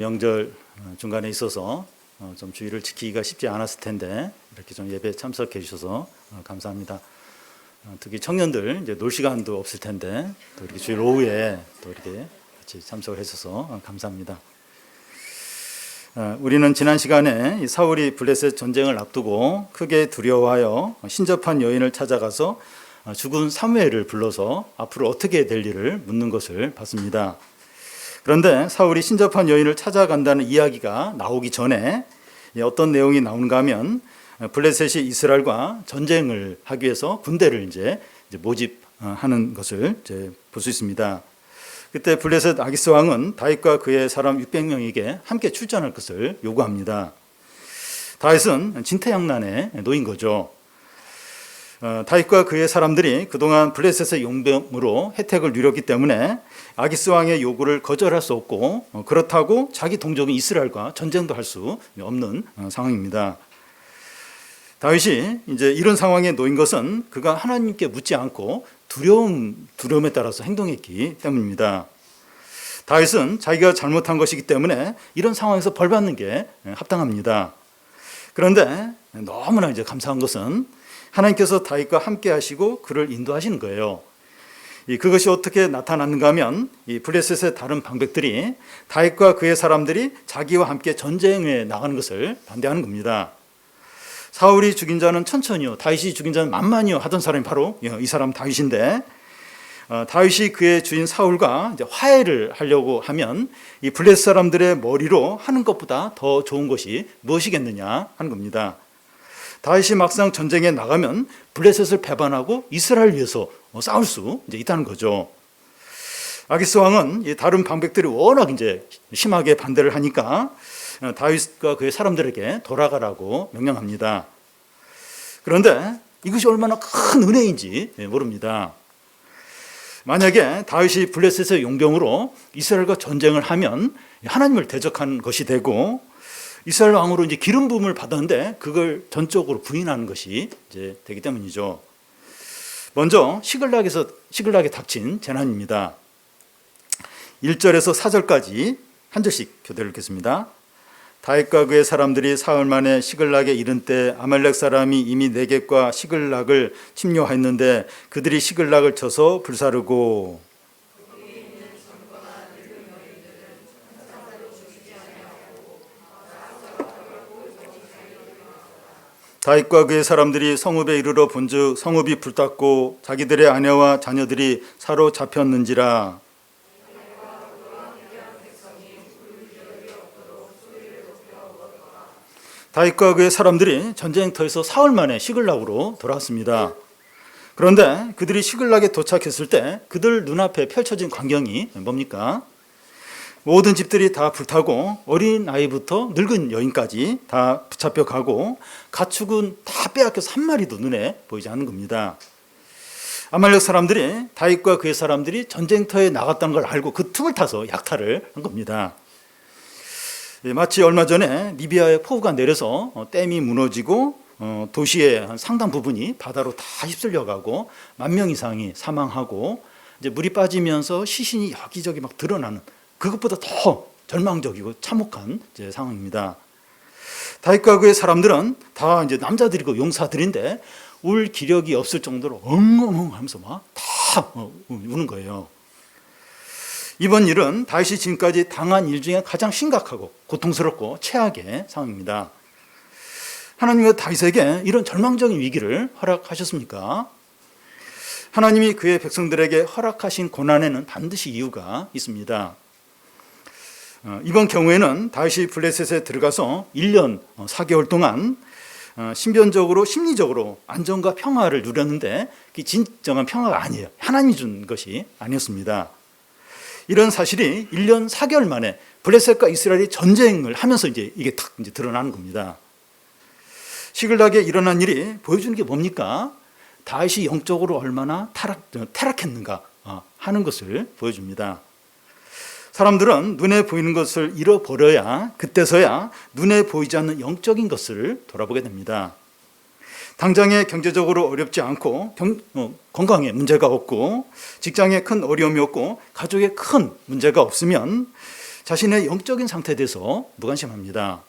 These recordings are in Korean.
명절 중간에 있어서 좀 주의를 지키기가 쉽지 않았을 텐데 이렇게 좀 예배에 참석해 주셔서 감사합니다. 특히 청년들 이제 놀 시간도 없을 텐데 또 이렇게 주일 오후에 또 이렇게 같이 참석을 해주셔서 감사합니다. 우리는 지난 시간에 사울이 블레셋 전쟁을 앞두고 크게 두려워하여 신접한 여인을 찾아가서 죽은 사무엘을 불러서 앞으로 어떻게 될 일을 묻는 것을 봤습니다. 그런데 사울이 신접한 여인을 찾아간다는 이야기가 나오기 전에 어떤 내용이 나오는가 하면 블레셋이 이스라엘과 전쟁을 하기 위해서 군대를 이제 모집하는 것을 볼 수 있습니다. 그때 블레셋 아기스 왕은 다윗과 그의 사람 600명에게 함께 출전할 것을 요구합니다. 다윗은 진퇴양난에 놓인 거죠. 다윗과 그의 사람들이 그동안 블레셋의 용병으로 혜택을 누렸기 때문에 아기스 왕의 요구를 거절할 수 없고 그렇다고 자기 동족인 이스라엘과 전쟁도 할 수 없는 상황입니다. 다윗이 이제 이런 상황에 놓인 것은 그가 하나님께 묻지 않고 두려움에 따라서 행동했기 때문입니다. 다윗은 자기가 잘못한 것이기 때문에 이런 상황에서 벌 받는 게 합당합니다. 그런데 너무나 이제 감사한 것은 하나님께서 다윗과 함께 하시고 그를 인도하시는 거예요. 그것이 어떻게 나타났는가 하면 이 블레셋의 다른 방백들이 다윗과 그의 사람들이 자기와 함께 전쟁에 나가는 것을 반대하는 겁니다. 사울이 죽인 자는 천천히요, 다윗이 죽인 자는 만만히요 하던 사람이 바로 이 사람 다윗인데, 다윗이 그의 주인 사울과 이제 화해를 하려고 하면 이 블레셋 사람들의 머리로 하는 것보다 더 좋은 것이 무엇이겠느냐 하는 겁니다. 다윗이 막상 전쟁에 나가면 블레셋을 배반하고 이스라엘을 위해서 싸울 수 이제 있다는 거죠. 아기스 왕은 이 다른 방백들이 워낙 이제 심하게 반대를 하니까 다윗과 그의 사람들에게 돌아가라고 명령합니다. 그런데 이것이 얼마나 큰 은혜인지 모릅니다. 만약에 다윗이 블레셋의 용병으로 이스라엘과 전쟁을 하면 하나님을 대적한 것이 되고 이스라엘 왕으로 이제 기름 부음을 받았는데 그걸 전적으로 부인하는 것이 이제 되기 때문이죠. 먼저 시글락에 닥친 재난입니다. 1절에서 4절까지 한 절씩 교대를 읽겠습니다. 다윗과 그의 사람들이 사흘 만에 시글락에 이른 때 아말렉 사람이 이미 네겝과 시글락을 침략하였는데 그들이 시글락을 쳐서 불사르고 다윗과 그의 사람들이 성읍에 이르러 본즉 성읍이 불탔고 자기들의 아내와 자녀들이 사로잡혔는지라. 다윗과 그의 사람들이 전쟁터에서 사흘 만에 시글락으로 돌아왔습니다. 그런데 그들이 시글락에 도착했을 때 그들 눈앞에 펼쳐진 광경이 뭡니까? 모든 집들이 다 불타고 어린 아이부터 늙은 여인까지 다 붙잡혀 가고 가축은 다 빼앗겨서 한 마리도 눈에 보이지 않는 겁니다. 아말렉 사람들이 다윗과 그의 사람들이 전쟁터에 나갔다는 걸 알고 그 틈을 타서 약탈을 한 겁니다. 마치 얼마 전에 리비아에 폭우가 내려서 댐이 무너지고 도시의 한 상당 부분이 바다로 다 휩쓸려가고 10,000명 이상이 사망하고 이제 물이 빠지면서 시신이 여기저기 막 드러나는, 그것보다 더 절망적이고 참혹한 이제 상황입니다. 다윗과 그의 사람들은 다 이제 남자들이고 용사들인데 울 기력이 없을 정도로 엉엉엉 하면서 막 다 우는 거예요. 이번 일은 다윗이 지금까지 당한 일 중에 가장 심각하고 고통스럽고 최악의 상황입니다. 하나님은 다윗에게 이런 절망적인 위기를 허락하셨습니까? 하나님이 그의 백성들에게 허락하신 고난에는 반드시 이유가 있습니다. 이번 경우에는 다윗이 블레셋에 들어가서 1년 4개월 동안 신변적으로 심리적으로 안정과 평화를 누렸는데 그게 진정한 평화가 아니에요. 하나님이 준 것이 아니었습니다. 이런 사실이 1년 4개월 만에 블레셋과 이스라엘이 전쟁을 하면서 이게 탁 드러나는 겁니다. 시글락에 일어난 일이 보여주는 게 뭡니까? 다윗이 영적으로 얼마나 타락했는가 하는 것을 보여줍니다. 사람들은 눈에 보이는 것을 잃어버려야 그때서야 눈에 보이지 않는 영적인 것을 돌아보게 됩니다. 당장에 경제적으로 어렵지 않고 건강에 문제가 없고 직장에 큰 어려움이 없고 가족에 큰 문제가 없으면 자신의 영적인 상태에 대해서 무관심합니다.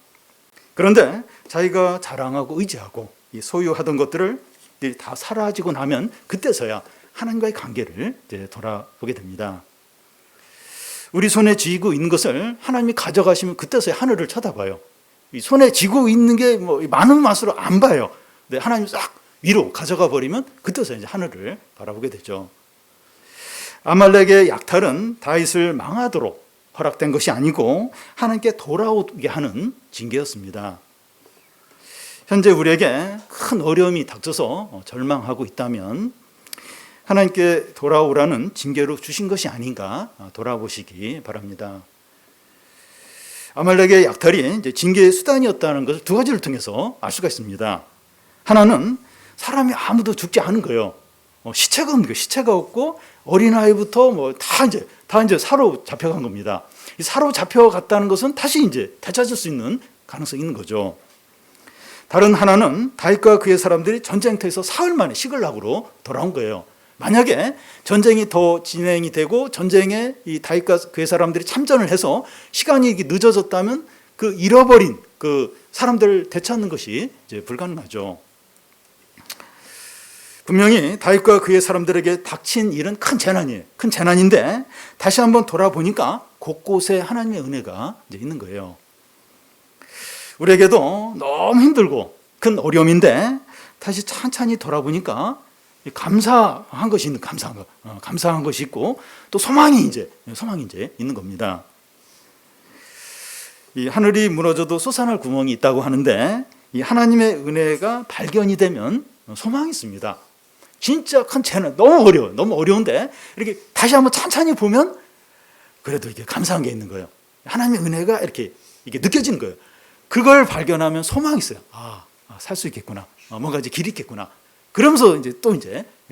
그런데 자기가 자랑하고 의지하고 소유하던 것들을 다 사라지고 나면 그때서야 하나님과의 관계를 이제 돌아보게 됩니다. 우리 손에 쥐고 있는 것을 하나님이 가져가시면 그때서야 하늘을 쳐다봐요. 이 손에 쥐고 있는 게 뭐 많은 맛으로 안 봐요. 근데 하나님이 싹 위로 가져가 버리면 그때서야 이제 하늘을 바라보게 되죠. 아말렉의 약탈은 다윗을 망하도록 허락된 것이 아니고 하나님께 돌아오게 하는 징계였습니다. 현재 우리에게 큰 어려움이 닥쳐서 절망하고 있다면 하나님께 돌아오라는 징계로 주신 것이 아닌가 돌아보시기 바랍니다. 아말렉의 약탈이 이제 징계의 수단이었다는 것을 두 가지를 통해서 알 수가 있습니다. 하나는 사람이 아무도 죽지 않은 거예요. 시체가 없는 거예요. 시체가 없고 어린아이부터 다 이제 사로잡혀간 겁니다. 이 사로잡혀갔다는 것은 다시 이제 되찾을 수 있는 가능성이 있는 거죠. 다른 하나는 다윗과 그의 사람들이 전쟁터에서 사흘 만에 시글락으로 돌아온 거예요. 만약에 전쟁이 더 진행이 되고 전쟁에 이 다윗과 그의 사람들이 참전을 해서 시간이 늦어졌다면 그 잃어버린 그 사람들을 되찾는 것이 이제 불가능하죠. 분명히 다윗과 그의 사람들에게 닥친 일은 큰 재난이에요. 큰 재난인데 다시 한번 돌아보니까 곳곳에 하나님의 은혜가 이제 있는 거예요. 우리에게도 너무 힘들고 큰 어려움인데 다시 찬찬히 돌아보니까 감사한 것이 있는 감사한 것이 있고 또 소망이 이제 있는 겁니다. 이 하늘이 무너져도 솟아날 구멍이 있다고 하는데 이 하나님의 은혜가 발견이 되면 소망이 있습니다. 진짜 큰 재난, 너무 어려운데 이렇게 다시 한번 찬찬히 보면 그래도 이게 감사한 게 있는 거예요. 하나님의 은혜가 이렇게 느껴지는 거예요. 그걸 발견하면 소망이 있어요. 살 수 있겠구나. 뭔가 이제 길이 있겠구나. 그러면서 이제 또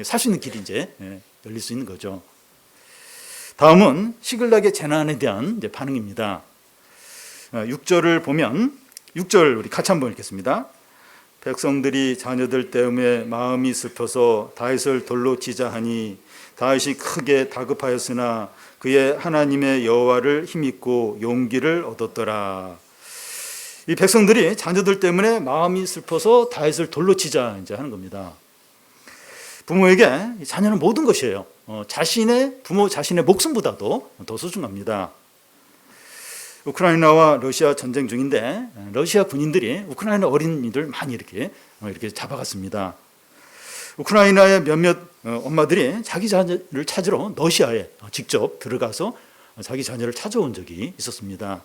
살 수 있는 길이 이제 열릴 수 있는 거죠. 다음은 시글락의 재난에 대한 이제 반응입니다. 6절을 보면 6절 우리 같이 한번 읽겠습니다. 백성들이 자녀들 때문에 마음이 슬퍼서 다윗을 돌로 치자 하니 다윗이 크게 다급하였으나 그의 하나님의 여호와를 힘입고 용기를 얻었더라. 이 백성들이 자녀들 때문에 마음이 슬퍼서 다윗을 돌로 치자 이제 하는 겁니다. 부모에게 자녀는 모든 것이에요. 자신의 목숨보다도 더 소중합니다. 우크라이나와 러시아 전쟁 중인데 러시아 군인들이 우크라이나 어린이들 많이 이렇게 잡아갔습니다. 우크라이나의 몇몇 엄마들이 자기 자녀를 찾으러 러시아에 직접 들어가서 자기 자녀를 찾아온 적이 있었습니다.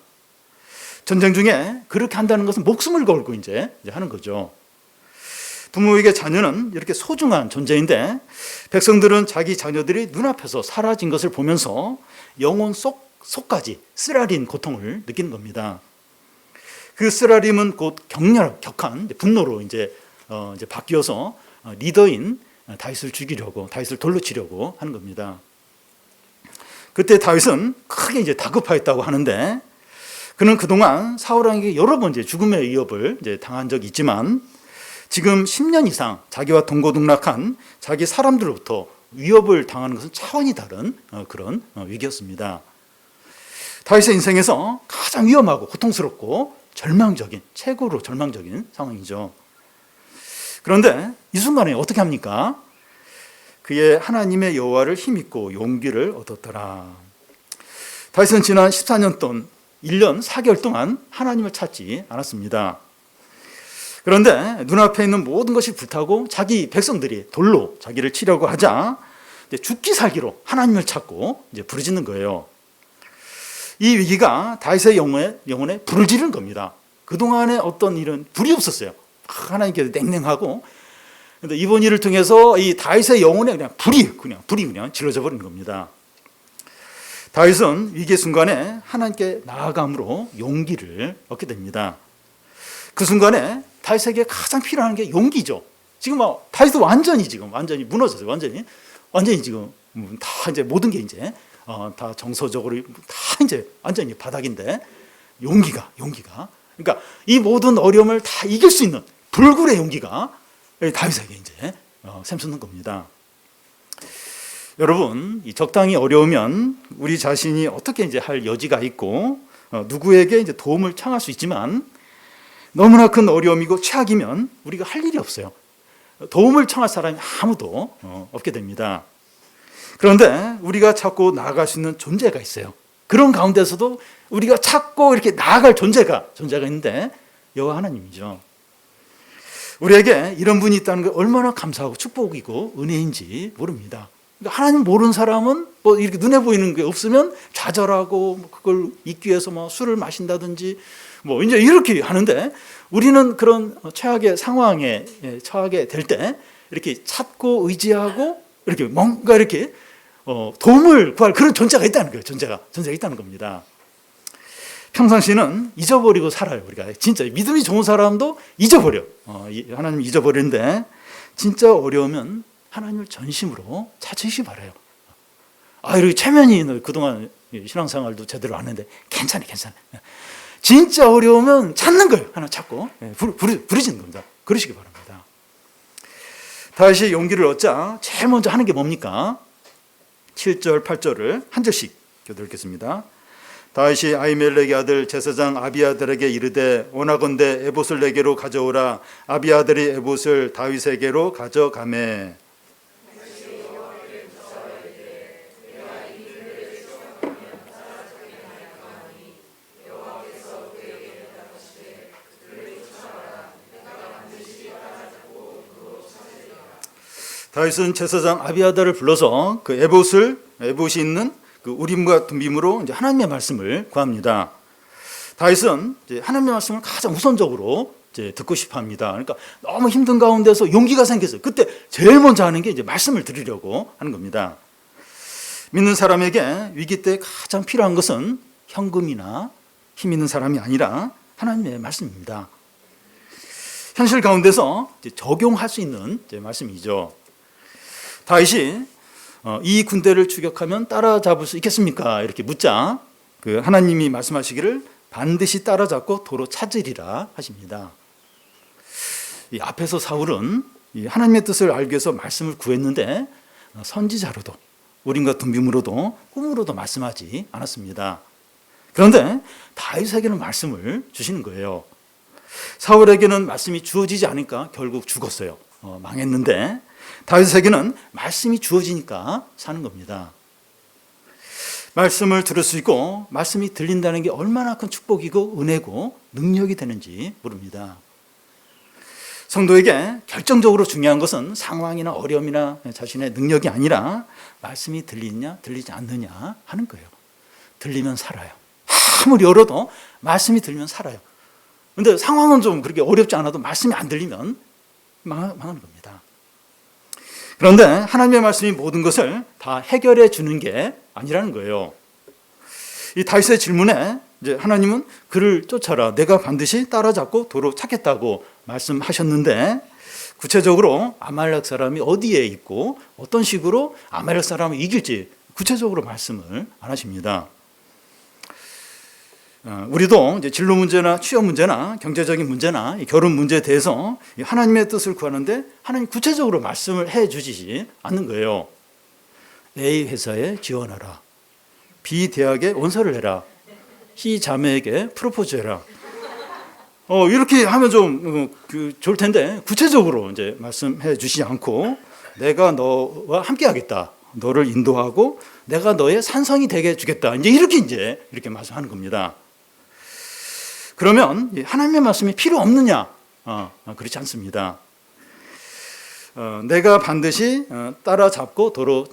전쟁 중에 그렇게 한다는 것은 목숨을 걸고 이제 하는 거죠. 부모에게 자녀는 이렇게 소중한 존재인데 백성들은 자기 자녀들이 눈앞에서 사라진 것을 보면서 영혼 속까지 쓰라린 고통을 느끼는 겁니다. 그 쓰라림은 곧 격한 분노로 이제 바뀌어서 리더인 다윗을 죽이려고, 다윗을 돌로 치려고 하는 겁니다. 그때 다윗은 크게 이제 다급하였다고 하는데 그는 그동안 사울왕에게 여러 번 이제 죽음의 위협을 이제 당한 적이 있지만 지금 10년 이상 자기와 동고동락한 자기 사람들로부터 위협을 당하는 것은 차원이 다른 그런 위기였습니다. 다윗의 인생에서 가장 위험하고 고통스럽고 최고로 절망적인 상황이죠. 그런데 이 순간에 어떻게 합니까? 그의 하나님의 여호와를 힘입고 용기를 얻었더라. 다윗은 지난 14년 동안 1년 4개월 동안 하나님을 찾지 않았습니다. 그런데 눈앞에 있는 모든 것이 불타고 자기 백성들이 돌로 자기를 치려고 하자 죽기 살기로 하나님을 찾고 이제 부르짖는 거예요. 이 위기가 다윗의 영혼에 불을 지르는 겁니다. 그동안에 어떤 일은 불이 없었어요. 하나님께서 냉랭하고. 그런데 이번 일을 통해서 이 다윗의 영혼에 불이 질러져 버리는 겁니다. 다윗은 위기의 순간에 하나님께 나아감으로 용기를 얻게 됩니다. 그 순간에 다윗에게 가장 필요한 게 용기죠. 지금 다윗도 완전히 무너졌어요. 완전히 지금 다 이제 모든 게 이제 다 정서적으로 다 이제 완전히 바닥인데 용기가 그러니까 이 모든 어려움을 다 이길 수 있는 불굴의 용기가 다윗에게 이제 샘솟는 겁니다. 여러분, 이 적당히 어려우면 우리 자신이 어떻게 이제 할 여지가 있고 누구에게 이제 도움을 청할 수 있지만 너무나 큰 어려움이고 최악이면 우리가 할 일이 없어요. 도움을 청할 사람이 아무도 없게 됩니다. 그런데 우리가 찾고 나아갈 수 있는 존재가 있어요. 그런 가운데서도 우리가 찾고 이렇게 나아갈 존재가 있는데 여호와 하나님이죠. 우리에게 이런 분이 있다는 게 얼마나 감사하고 축복이고 은혜인지 모릅니다. 그러니까 하나님 모르는 사람은 뭐 이렇게 눈에 보이는 게 없으면 좌절하고 그걸 잊기 위해서 뭐 술을 마신다든지 뭐 이제 이렇게 하는데 우리는 그런 최악의 상황에 처하게 될 때 이렇게 찾고 의지하고 이렇게 뭔가 이렇게 도움을 구할 그런 존재가 있다는 거예요. 존재가 있다는 겁니다. 평상시는 잊어버리고 살아요. 우리가 진짜 믿음이 좋은 사람도 잊어버려. 하나님 잊어버리는데 진짜 어려우면 하나님을 전심으로 찾으시기 바라요. 이렇게 최면이 그동안 신앙생활도 제대로 안 했는데 괜찮아. 진짜 어려우면 찾는 거예요. 하나 찾고 부르짖는 겁니다. 그러시기 바랍니다. 다시 용기를 얻자 제일 먼저 하는 게 뭡니까? 7절, 8절을 한 절씩 교도 읽겠습니다. 다윗이 아히멜렉의 아들 제사장 아비아들에게 이르되 원하건대 에봇을 내게로 가져오라. 아비아들이 에봇을 다윗에게로 가져가매. 다윗은 제사장 아비아달을 불러서 그 에봇이 있는 그 우림과 둠빔으로 이제 하나님의 말씀을 구합니다. 다윗은 이제 하나님의 말씀을 가장 우선적으로 이제 듣고 싶어합니다. 그러니까 너무 힘든 가운데서 용기가 생겼어요. 그때 제일 먼저 하는 게 이제 말씀을 드리려고 하는 겁니다. 믿는 사람에게 위기 때 가장 필요한 것은 현금이나 힘 있는 사람이 아니라 하나님의 말씀입니다. 현실 가운데서 이제 적용할 수 있는 이제 말씀이죠. 다윗이 이 군대를 추격하면 따라잡을 수 있겠습니까? 이렇게 묻자 그 하나님이 말씀하시기를 반드시 따라잡고 도로 찾으리라 하십니다. 이 앞에서 사울은 이 하나님의 뜻을 알기 위해서 말씀을 구했는데 선지자로도 우림과 둠빔으로도 꿈으로도 말씀하지 않았습니다. 그런데 다윗에게는 말씀을 주시는 거예요. 사울에게는 말씀이 주어지지 않으니까 결국 죽었어요. 망했는데 다윗에게는 말씀이 주어지니까 사는 겁니다. 말씀을 들을 수 있고 말씀이 들린다는 게 얼마나 큰 축복이고 은혜고 능력이 되는지 모릅니다. 성도에게 결정적으로 중요한 것은 상황이나 어려움이나 자신의 능력이 아니라 말씀이 들리냐 들리지 않느냐 하는 거예요. 들리면 살아요. 아무리 어려도 말씀이 들리면 살아요. 그런데 상황은 좀 그렇게 어렵지 않아도 말씀이 안 들리면 망하는 겁니다. 그런데 하나님의 말씀이 모든 것을 다 해결해 주는 게 아니라는 거예요. 이 다윗의 질문에 이제 하나님은 그를 쫓아라. 내가 반드시 따라잡고 도로 찾겠다고 말씀하셨는데 구체적으로 아말렉 사람이 어디에 있고 어떤 식으로 아말렉 사람을 이길지 구체적으로 말씀을 안 하십니다. 우리도 이제 진로 문제나 취업 문제나 경제적인 문제나 결혼 문제에 대해서 하나님의 뜻을 구하는데 하나님 구체적으로 말씀을 해 주시지 않는 거예요. A 회사에 지원하라. B 대학에 원서를 해라. C 자매에게 프로포즈해라. 이렇게 하면 좀 좋을 텐데 구체적으로 이제 말씀해 주시지 않고 내가 너와 함께하겠다. 너를 인도하고 내가 너의 산성이 되게 해주겠다. 이렇게 말씀하는 겁니다. 그러면 하나님의 말씀이 필요 없느냐? 그렇지 않습니다. 내가 반드시 따라잡고 도로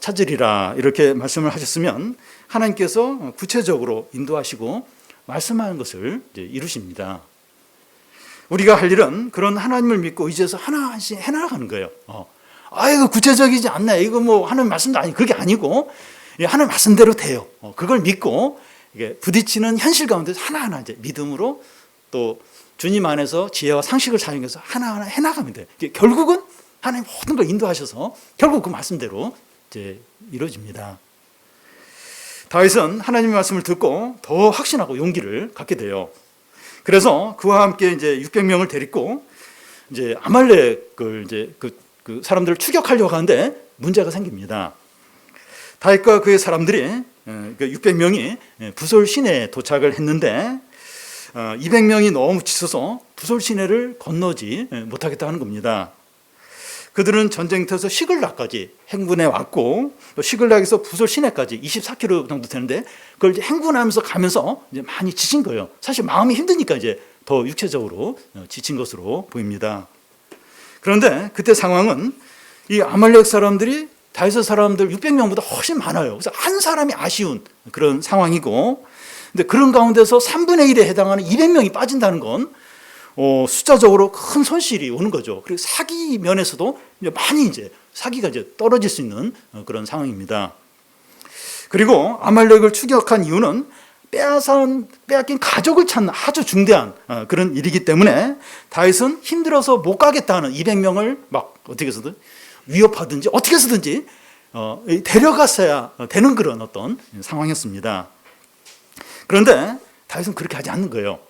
찾으리라 이렇게 말씀을 하셨으면 하나님께서 구체적으로 인도하시고 말씀하는 것을 이제 이루십니다. 우리가 할 일은 그런 하나님을 믿고 의지해서 하나씩 해나가는 거예요. 이거 구체적이지 않나? 이거 뭐 하나님 말씀도 아니 그게 아니고 하나님 말씀대로 돼요. 그걸 믿고 이게 부딪히는 현실 가운데서 하나하나 이제 믿음으로 또 주님 안에서 지혜와 상식을 사용해서 하나하나 해나가면 돼요. 결국은 하나님 모든 걸 인도하셔서 결국 그 말씀대로 이제 이루어집니다. 다윗은 하나님의 말씀을 듣고 더 확신하고 용기를 갖게 돼요. 그래서 그와 함께 이제 600명을 데리고 이제 아말렉을 이제 그 사람들을 추격하려고 하는데 문제가 생깁니다. 다윗과 그의 사람들이 그러니까 600명이 부솔 시내에 도착을 했는데 200명이 너무 지쳐서 부솔 시내를 건너지 못하겠다 하는 겁니다. 그들은 전쟁터에서 시글락까지 행군해 왔고 또 시글락에서 부솔 시내까지 24km 정도 되는데 그걸 이제 행군하면서 가면서 이제 많이 지친 거예요. 사실 마음이 힘드니까 이제 더 육체적으로 지친 것으로 보입니다. 그런데 그때 상황은 이 아말렉 사람들이 다윗 사람들 600명보다 훨씬 많아요. 그래서 한 사람이 아쉬운 그런 상황이고, 근데 그런 가운데서 3분의 1에 해당하는 200명이 빠진다는 건 숫자적으로 큰 손실이 오는 거죠. 그리고 사기 면에서도 많이 이제 사기가 이제 떨어질 수 있는 그런 상황입니다. 그리고 아말렉을 추격한 이유는 빼앗긴 가족을 찾는 아주 중대한 그런 일이기 때문에 다윗은 힘들어서 못 가겠다는 200명을 막 어떻게 해서든 위협하든지 어떻게 해서든지 데려갔어야 되는 그런 어떤 상황이었습니다. 그런데 다윗은 그렇게 하지 않는 거예요.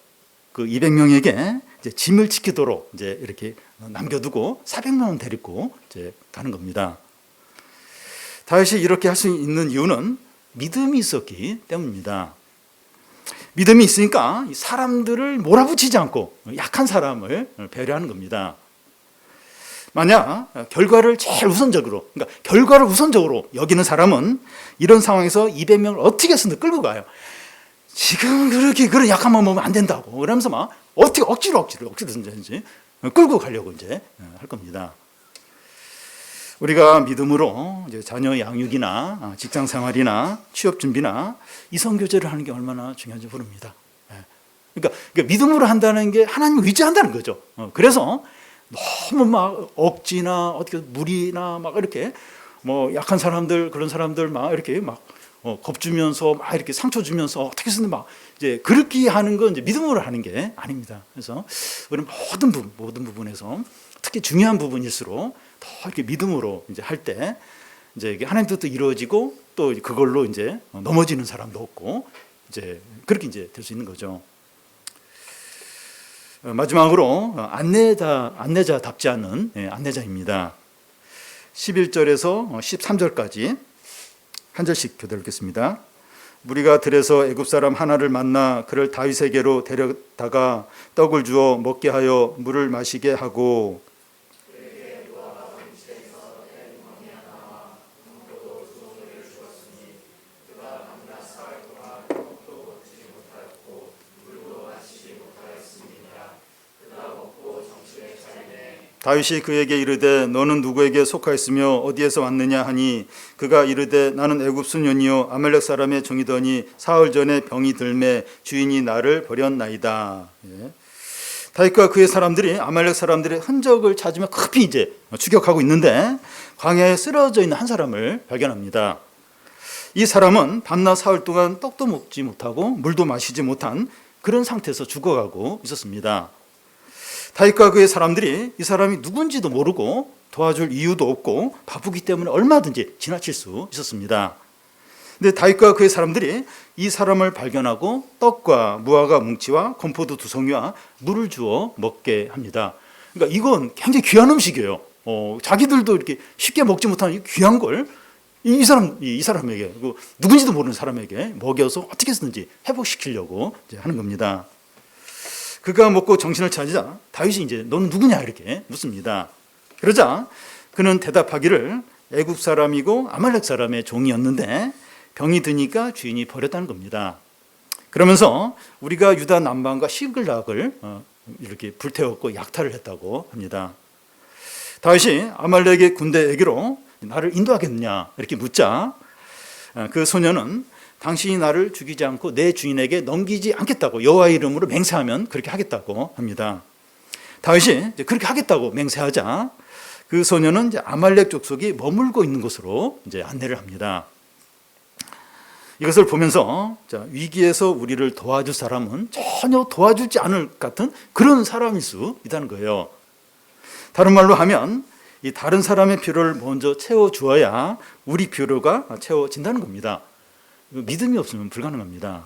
그 200명에게 이제 짐을 지키도록 이제 이렇게 남겨두고 400명을 데리고 이제 가는 겁니다. 다윗이 이렇게 할 수 있는 이유는 믿음이 있었기 때문입니다. 믿음이 있으니까 사람들을 몰아붙이지 않고 약한 사람을 배려하는 겁니다. 만약 결과를 제일 우선적으로, 그러니까 결과를 우선적으로 여기는 사람은 이런 상황에서 200명을 어떻게 해서든 끌고 가요. 지금 그렇게 그런 약한 마음 먹으면 안 된다고 그러면서 막 어떻게 억지로든지 끌고 가려고 이제 할 겁니다. 우리가 믿음으로 이제 자녀 양육이나 직장 생활이나 취업 준비나 이성 교제를 하는 게 얼마나 중요한지 모릅니다. 그러니까 믿음으로 한다는 게 하나님을 의지한다는 거죠. 그래서 너무 막 억지나 어떻게 무리나 막 이렇게 뭐 약한 사람들 그런 사람들 막 이렇게 막 겁주면서 막 이렇게 상처 주면서 어떻게 해서든 막 이제 그렇게 하는 건 이제 믿음으로 하는 게 아닙니다. 그래서 우리 모든 부분에서 특히 중요한 부분일수록 더 이렇게 믿음으로 이제 할 때 이제 하나님 뜻도 이루어지고 또 그걸로 이제 넘어지는 사람도 없고 이제 그렇게 이제 될 수 있는 거죠. 마지막으로 안내자답지 않은 안내자입니다. 11절에서 13절까지 한 절씩 교대를 읽겠습니다. 무리가 들에서 애굽 사람 하나를 만나 그를 다윗에게로 데려다가 떡을 주어 먹게 하여 물을 마시게 하고 다윗이 그에게 이르되 너는 누구에게 속하였으며 어디에서 왔느냐 하니 그가 이르되 나는 애굽 소년이요 아말렉 사람의 종이더니 사흘 전에 병이 들매 주인이 나를 버렸나이다. 다윗과 그의 사람들이 아말렉 사람들의 흔적을 찾으며 급히 이제 추격하고 있는데 광야에 쓰러져 있는 한 사람을 발견합니다. 이 사람은 밤낮 사흘 동안 떡도 먹지 못하고 물도 마시지 못한 그런 상태에서 죽어가고 있었습니다. 다윗과 그의 사람들이 이 사람이 누군지도 모르고 도와줄 이유도 없고 바쁘기 때문에 얼마든지 지나칠 수 있었습니다. 근데 다윗과 그의 사람들이 이 사람을 발견하고 떡과 무화과 뭉치와 건포도 2송이와 물을 주어 먹게 합니다. 그러니까 이건 굉장히 귀한 음식이에요. 자기들도 이렇게 쉽게 먹지 못하는 귀한 걸 이 사람에게 누군지도 모르는 사람에게 먹여서 어떻게 해서든지 회복시키려고 하는 겁니다. 그가 먹고 정신을 차리자 다윗이 이제 너는 누구냐 이렇게 묻습니다. 그러자 그는 대답하기를 애굽 사람이고 아말렉 사람의 종이었는데 병이 드니까 주인이 버렸다는 겁니다. 그러면서 우리가 유다 남방과 시글락을 이렇게 불태웠고 약탈을 했다고 합니다. 다윗이 아말렉의 군대에게로 나를 인도하겠느냐 이렇게 묻자 그 소녀는 당신이 나를 죽이지 않고 내 주인에게 넘기지 않겠다고 여호와의 이름으로 맹세하면 그렇게 하겠다고 합니다. 다윗이 이제 그렇게 하겠다고 맹세하자 그 소녀는 이제 아말렉 족속이 머물고 있는 곳으로 이제 안내를 합니다. 이것을 보면서 위기에서 우리를 도와줄 사람은 전혀 도와주지 않을 것 같은 그런 사람일 수 있다는 거예요. 다른 말로 하면 이 다른 사람의 필요를 먼저 채워주어야 우리 필요가 채워진다는 겁니다. 믿음이 없으면 불가능합니다.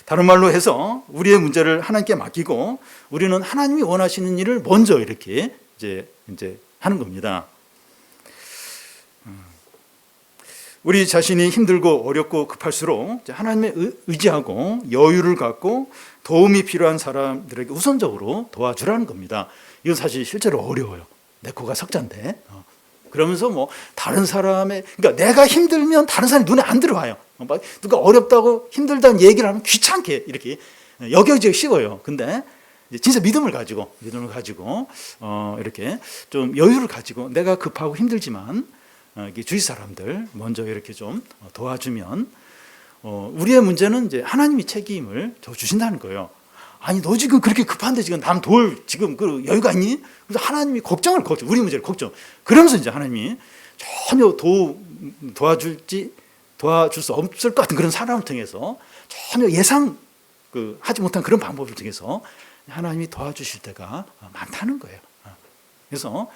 다른 말로 해서 우리의 문제를 하나님께 맡기고 우리는 하나님이 원하시는 일을 먼저 이렇게 이제 하는 겁니다. 우리 자신이 힘들고 어렵고 급할수록 하나님의 의지하고 여유를 갖고 도움이 필요한 사람들에게 우선적으로 도와주라는 겁니다. 이건 사실 실제로 어려워요. 내 코가 석잔데. 그러면서 뭐 다른 사람의, 그러니까 내가 힘들면 다른 사람이 눈에 안 들어와요. 누가 어렵다고 힘들다는 얘기를 하면 귀찮게 이렇게 여겨지기 쉬워요. 근데 진짜 믿음을 가지고 이렇게 좀 여유를 가지고 내가 급하고 힘들지만 주위 사람들 먼저 이렇게 좀 도와주면 우리의 문제는 이제 하나님이 책임을 져 주신다는 거예요. 아니 너 지금 그렇게 급한데 지금 남 도울 지금 그 여유가 있니? 그래서 하나님이 걱정 우리 문제를 걱정. 그러면서 이제 하나님이 전혀 도와줄 수 없을 것 같은 그런 사람을 통해서 전혀 예상 하지 못한 그런 방법을 통해서 하나님이 도와주실 때가 많다는 거예요. 그래서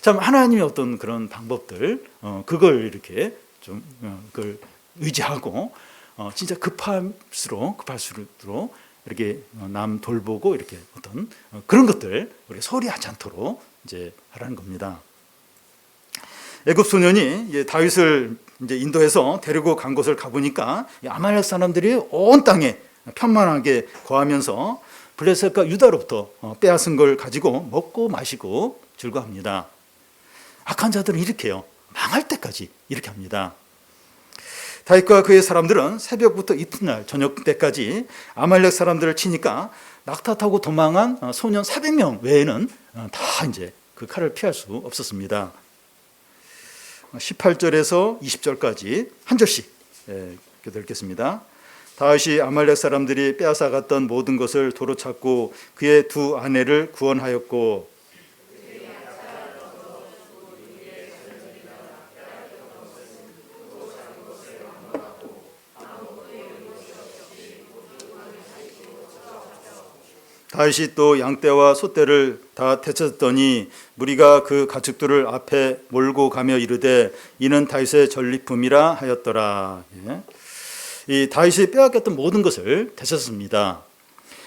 참 하나님의 어떤 그런 방법들 그걸 이렇게 좀 그걸 의지하고 진짜 급할수록 이렇게 남 돌보고 이렇게 어떤 그런 것들 우리 소홀히 하지 않도록 이제 하라는 겁니다. 애굽 소년이 다윗을 이제 인도해서 데리고 간 곳을 가보니까 아말렉 사람들이 온 땅에 편만하게 거하면서 블레셋과 유다로부터 빼앗은 걸 가지고 먹고 마시고 즐거워합니다. 악한 자들은 이렇게 해요. 망할 때까지 이렇게 합니다. 다윗과 그의 사람들은 새벽부터 이튿날 저녁 때까지 아말렉 사람들을 치니까 낙타 타고 도망한 소년 400명 외에는 다 이제 그 칼을 피할 수 없었습니다. 18절에서 20절까지 한 절씩 읽겠습니다. 다윗이 아말렉 사람들이 빼앗아갔던 모든 것을 도로 찾고 그의 두 아내를 구원하였고 다윗이 또 양떼와 소떼를 다 되찾았더니 무리가 그 가축들을 앞에 몰고 가며 이르되 이는 다윗의 전리품이라 하였더라. 이 다윗이 빼앗겼던 모든 것을 되찾습니다.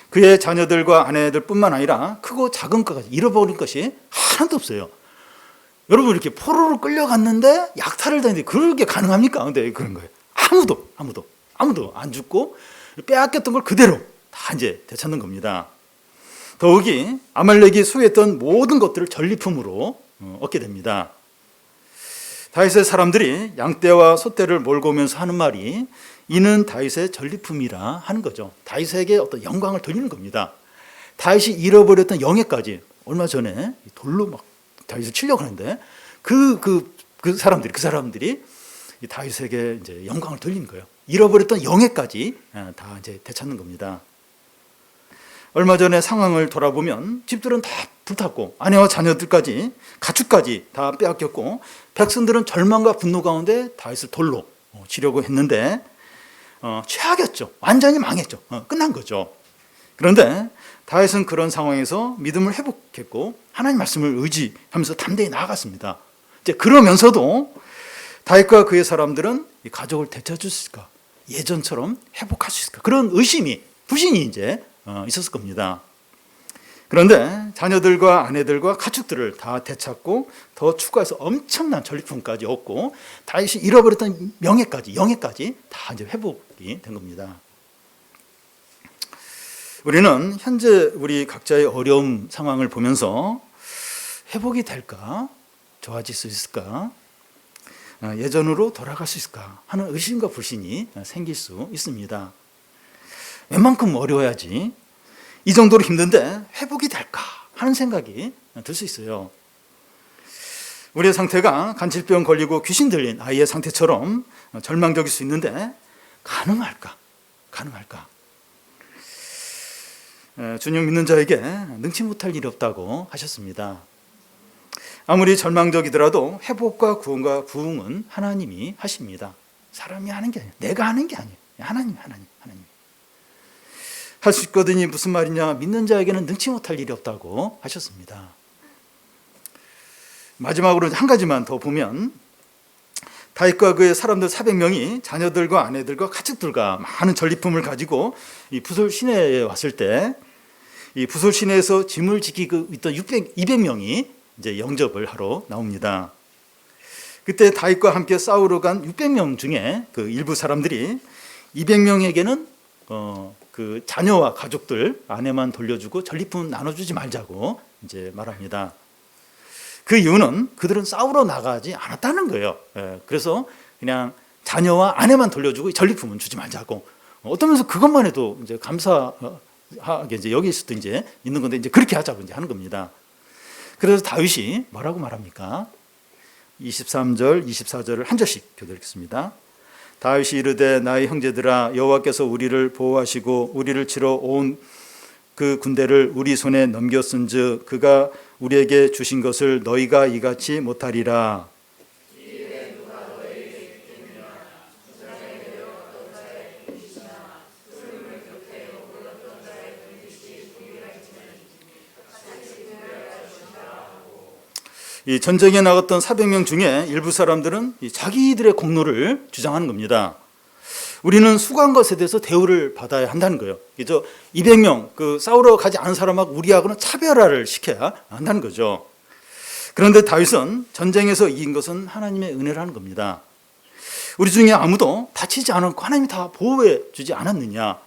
그의 자녀들과 아내들뿐만 아니라 크고 작은 것까지 잃어버린 것이 하나도 없어요. 여러분 이렇게 포로로 끌려갔는데 약탈을 당했는데 그게 가능합니까? 근데 그런 거예요. 아무도 안 죽고 빼앗겼던 걸 그대로 다 이제 되찾는 겁니다. 더욱이 아말렉이 소유했던 모든 것들을 전리품으로 얻게 됩니다. 다윗의 사람들이 양떼와 소떼를 몰고 오면서 하는 말이 이는 다윗의 전리품이라 하는 거죠. 다윗에게 어떤 영광을 돌리는 겁니다. 다윗이 잃어버렸던 영예까지 얼마 전에 돌로 막 다윗을 치려고 하는데 그 사람들이 다윗에게 이제 영광을 돌리는 거예요. 잃어버렸던 영예까지 다 이제 되찾는 겁니다. 얼마 전에 상황을 돌아보면 집들은 다 불탔고 아내와 자녀들까지 가축까지 다 빼앗겼고 백성들은 절망과 분노 가운데 다윗을 돌로 치려고 했는데 최악이었죠. 완전히 망했죠. 끝난 거죠. 그런데 다윗은 그런 상황에서 믿음을 회복했고 하나님 말씀을 의지하면서 담대히 나아갔습니다. 이제 그러면서도 다윗과 그의 사람들은 이 가족을 되찾을 수 있을까? 예전처럼 회복할 수 있을까? 그런 불신이 이제 있었을 겁니다. 그런데 자녀들과 아내들과 가축들을 다 되찾고 더 추가해서 엄청난 전리품까지 얻고 다윗이 잃어버렸던 영예까지 다 이제 회복이 된 겁니다. 우리는 현재 우리 각자의 어려움 상황을 보면서 회복이 될까? 좋아질 수 있을까? 예전으로 돌아갈 수 있을까? 하는 의심과 불신이 생길 수 있습니다. 웬만큼 어려워야지 이 정도로 힘든데 회복이 될까 하는 생각이 들 수 있어요. 우리의 상태가 간질병 걸리고 귀신 들린 아이의 상태처럼 절망적일 수 있는데 가능할까? 주님 믿는 자에게 능치 못할 일이 없다고 하셨습니다. 아무리 절망적이더라도 회복과 구원과 부흥은 하나님이 하십니다. 사람이 하는 게 아니에요. 내가 하는 게 아니에요. 하나님. 할 수 있거든이 무슨 말이냐? 믿는 자에게는 능치 못할 일이 없다고 하셨습니다. 마지막으로 한 가지만 더 보면 다윗과 그의 사람들 400명이 자녀들과 아내들과 가축들과 많은 전리품을 가지고 이 부솔 시내에 왔을 때 이 부솔 시내에서 짐을 지키고 있던 200명이 이제 영접을 하러 나옵니다. 그때 다윗과 함께 싸우러 간 600명 중에 그 일부 사람들이 200명에게는 그 자녀와 가족들 아내만 돌려주고 전리품 나눠주지 말자고 이제 말합니다. 그 이유는 그들은 싸우러 나가지 않았다는 거예요. 그래서 그냥 자녀와 아내만 돌려주고 전리품은 주지 말자고. 어떤 면에서 그것만 해도 이제 감사하게 이제 여길 수도 이제 있는 건데 이제 그렇게 하자고 이제 하는 겁니다. 그래서 다윗이 뭐라고 말합니까? 23절, 24절을 한 절씩 교독하겠습니다. 다윗이 이르되 나의 형제들아 여호와께서 우리를 보호하시고 우리를 치러 온 그 군대를 우리 손에 넘겼은즉 그가 우리에게 주신 것을 너희가 이같이 못하리라. 이 전쟁에 나갔던 400명 중에 일부 사람들은 자기들의 공로를 주장하는 겁니다. 우리는 수고한 것에 대해서 대우를 받아야 한다는 거예요. 그죠? 200명 그 싸우러 가지 않은 사람하고 우리하고는 차별화를 시켜야 한다는 거죠. 그런데 다윗은 전쟁에서 이긴 것은 하나님의 은혜라는 겁니다. 우리 중에 아무도 다치지 않았고 하나님이 다 보호해 주지 않았느냐?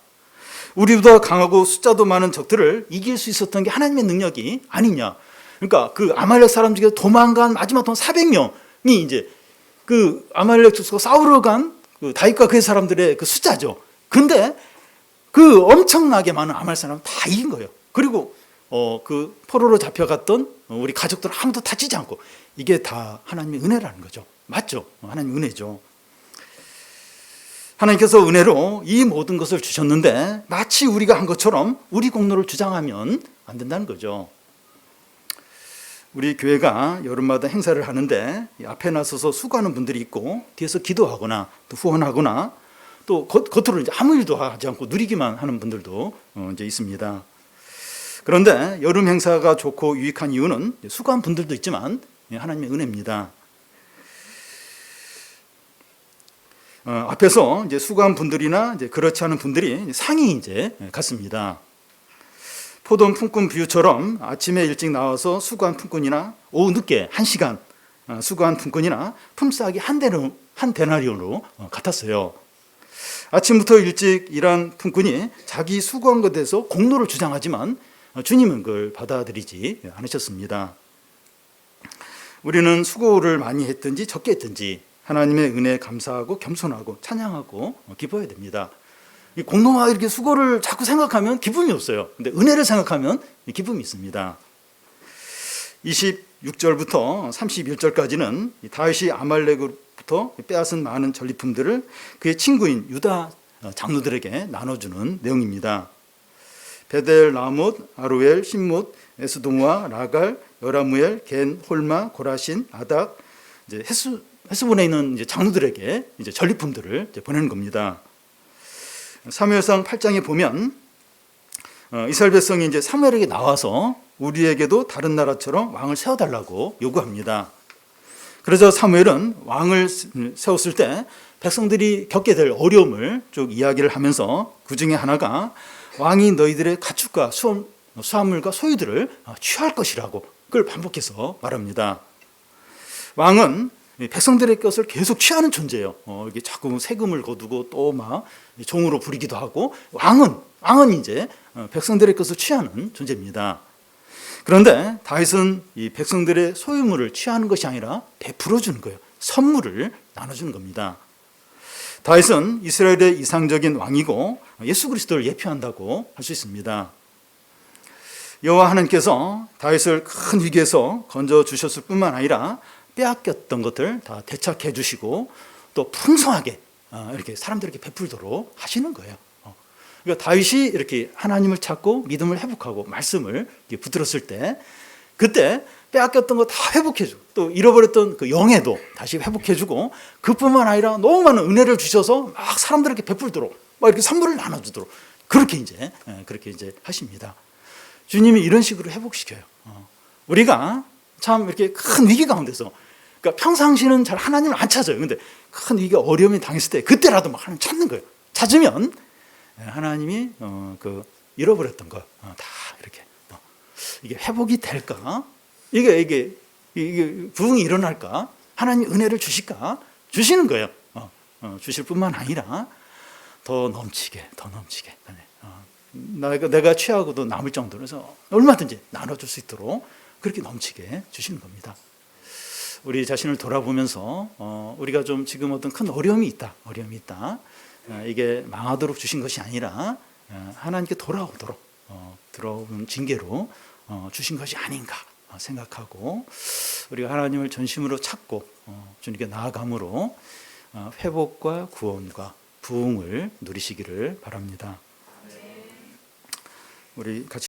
우리보다 강하고 숫자도 많은 적들을 이길 수 있었던 게 하나님의 능력이 아니냐? 그러니까 그 아말렉 사람 중에 도망간 마지막 돈 400명이 이제 그 아말렉 족속과 싸우러 간 그 다윗과 그 사람들의 그 숫자죠. 근데 그 엄청나게 많은 아말렉 사람 다 이긴 거예요. 그리고 그 포로로 잡혀갔던 우리 가족들 아무도 다치지 않고 이게 다 하나님의 은혜라는 거죠. 맞죠? 하나님의 은혜죠. 하나님께서 은혜로 이 모든 것을 주셨는데 마치 우리가 한 것처럼 우리 공로를 주장하면 안 된다는 거죠. 우리 교회가 여름마다 행사를 하는데 앞에 나서서 수고하는 분들이 있고 뒤에서 기도하거나 또 후원하거나 또 겉으로 이제 아무 일도 하지 않고 누리기만 하는 분들도 이제 있습니다. 그런데 여름 행사가 좋고 유익한 이유는 수고한 분들도 있지만 하나님의 은혜입니다. 앞에서 이제 수고한 분들이나 이제 그렇지 않은 분들이 상이 이제 갔습니다. 포도원 품꾼 비유처럼 아침에 일찍 나와서 수고한 품꾼이나 오후 늦게 1시간 수고한 품꾼이나 품삯이 한 데나리온으로 같았어요. 아침부터 일찍 일한 품꾼이 자기 수고한 것에 대해서 공로를 주장하지만 주님은 그걸 받아들이지 않으셨습니다. 우리는 수고를 많이 했든지 적게 했든지 하나님의 은혜에 감사하고 겸손하고 찬양하고 기뻐해야 됩니다. 이 공로와 이렇게 수고를 자꾸 생각하면 기쁨이 없어요. 근데 은혜를 생각하면 기쁨이 있습니다. 26절부터 31절까지는 다윗이 아말렉으로부터 빼앗은 많은 전리품들을 그의 친구인 유다 장로들에게 나눠주는 내용입니다. 베델, 라못, 아로엘, 신못, 에스동와 라갈, 여라무엘, 겐, 홀마, 고라신, 아닥, 이제 헤스본에 있는 이제 장로들에게 이제 전리품들을 이제 보내는 겁니다. 사무엘상 8장에 보면 이스라엘 백성이 이제 사무엘에게 나와서 우리에게도 다른 나라처럼 왕을 세워달라고 요구합니다. 그래서 사무엘은 왕을 세웠을 때 백성들이 겪게 될 어려움을 쭉 이야기를 하면서 그 중에 하나가 왕이 너희들의 가축과 수확물과 소유들을 취할 것이라고 그걸 반복해서 말합니다. 왕은 백성들의 것을 계속 취하는 존재예요. 이게 자꾸 세금을 거두고 또 막 종으로 부리기도 하고 왕은 이제 백성들의 것을 취하는 존재입니다. 그런데 다윗은 이 백성들의 소유물을 취하는 것이 아니라 베풀어 주는 거예요. 선물을 나눠주는 겁니다. 다윗은 이스라엘의 이상적인 왕이고 예수 그리스도를 예표한다고 할 수 있습니다. 여호와 하나님께서 다윗을 큰 위기에서 건져 주셨을 뿐만 아니라 빼앗겼던 것들 다 되찾게 해주시고 또 풍성하게 이렇게 사람들에게 베풀도록 하시는 거예요. 그러니까 다윗이 이렇게 하나님을 찾고 믿음을 회복하고 말씀을 붙들었을 때 그때 빼앗겼던 거 다 회복해주고 또 잃어버렸던 그 영예도 다시 회복해주고 그뿐만 아니라 너무 많은 은혜를 주셔서 막 사람들에게 베풀도록 막 이렇게 선물을 나눠주도록 그렇게 이제 하십니다. 주님이 이런 식으로 회복시켜요. 우리가 참 이렇게 큰 위기 가운데서 그러니까 평상시는 잘 하나님을 안 찾아요. 근데 큰 위기가 어려움이 당했을 때 그때라도 막 하나님 찾는 거예요. 찾으면 하나님이 그 잃어버렸던 거 다 이렇게 이게 회복이 될까? 이게 부흥이 일어날까? 하나님 은혜를 주실까? 주시는 거예요. 주실 뿐만 아니라 더 넘치게. 내가 취하고도 남을 정도로 해서 얼마든지 나눠줄 수 있도록 그렇게 넘치게 주시는 겁니다. 우리 자신을 돌아보면서 우리가 좀 지금 어떤 큰 어려움이 있다. 이게 망하도록 주신 것이 아니라 하나님께 돌아오도록 들어온 징계로 주신 것이 아닌가 생각하고 우리가 하나님을 전심으로 찾고 주님께 나아감으로 회복과 구원과 부흥을 누리시기를 바랍니다. 우리 같이